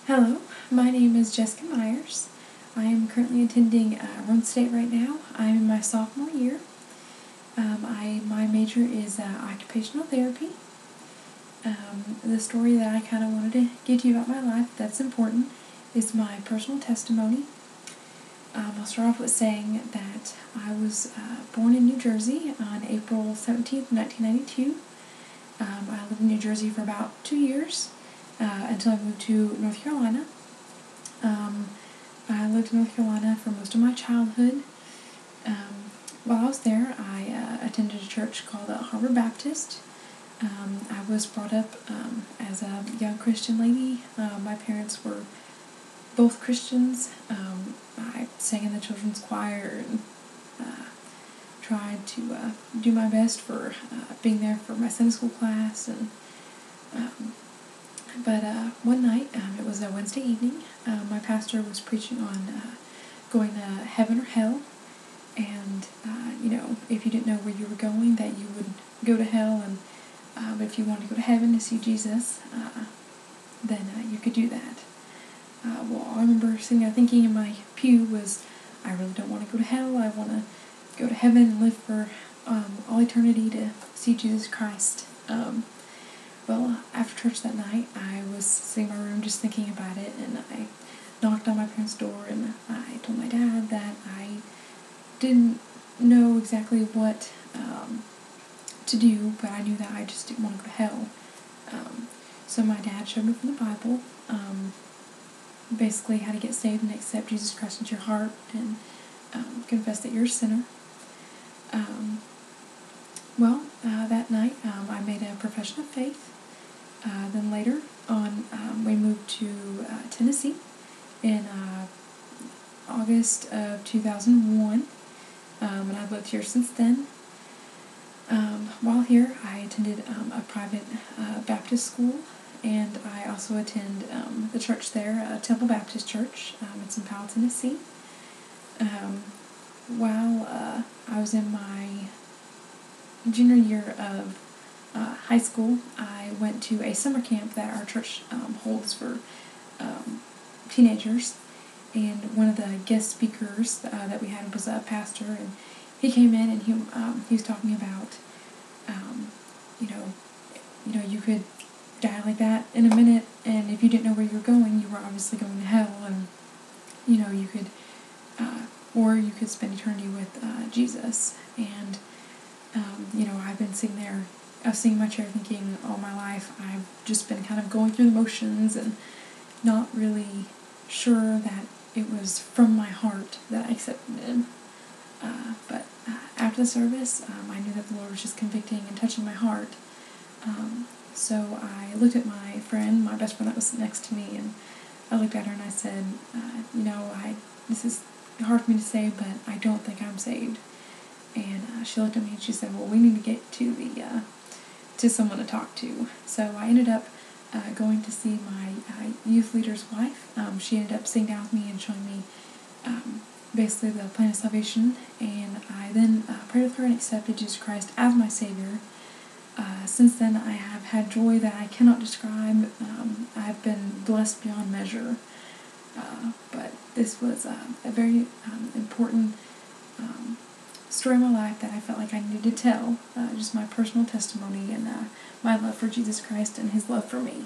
Hello, my name is Jessica Myers. I am currently attending Rhode State right now. I'm in my sophomore year. My major is occupational therapy. The story that I kind of wanted to give to you about my life that's important is my personal testimony. I'll start off with saying that I was born in New Jersey on April 17th, 1992. I lived in New Jersey for about 2 years. Until I moved to North Carolina. I lived in North Carolina for most of my childhood. While I was there, I attended a church called Harvard Baptist. I was brought up as a young Christian lady. My parents were both Christians. I sang in the children's choir and tried to do my best for being there for my Sunday school class. But one night, it was a Wednesday evening, my pastor was preaching on going to heaven or hell, and, if you didn't know where you were going, that you would go to hell, and if you wanted to go to heaven to see Jesus, then you could do that. Well, I remember sitting there thinking in my pew was, I really don't want to go to hell, I want to go to heaven and live for all eternity to see Jesus Christ. Well, after church that night, I was sitting in my room just thinking about it, and I knocked on my parents' door, and I told my dad that I didn't know exactly what to do, but I knew that I just didn't want to go to hell. So my dad showed me from the Bible, basically how to get saved and accept Jesus Christ into your heart and confess that you're a sinner. That night, I made a profession of faith. Then later on, we moved to Tennessee in August of 2001, and I've lived here since then. While here, I attended a private Baptist school, and I also attend the church there, Temple Baptist Church. It's in Powell, Tennessee. While I was in my junior year of high school, I went to a summer camp that our church holds for teenagers, and one of the guest speakers that we had was a pastor, and he came in and he was talking about you could die like that in a minute, and if you didn't know where you were going, you were obviously going to hell, and you could or you could spend eternity with Jesus. And I've been sitting there, I was sitting in my chair thinking all my life I've just been kind of going through the motions and not really sure that it was from my heart that I accepted Him. But after the service, I knew that the Lord was just convicting and touching my heart. So I looked at my friend, my best friend that was sitting next to me, and I looked at her and I said, this is hard for me to say, but I don't think I'm saved. And she looked at me and she said, well, we need to get to someone to talk to. So I ended up going to see my youth leader's wife. She ended up sitting down with me and showing me basically the plan of salvation, and I then prayed with her and accepted Jesus Christ as my Savior. Since then, I have had joy that I cannot describe. I've been blessed beyond measure. But this was a very important story of my life that I felt like I needed to tell, just my personal testimony and my love for Jesus Christ and His love for me.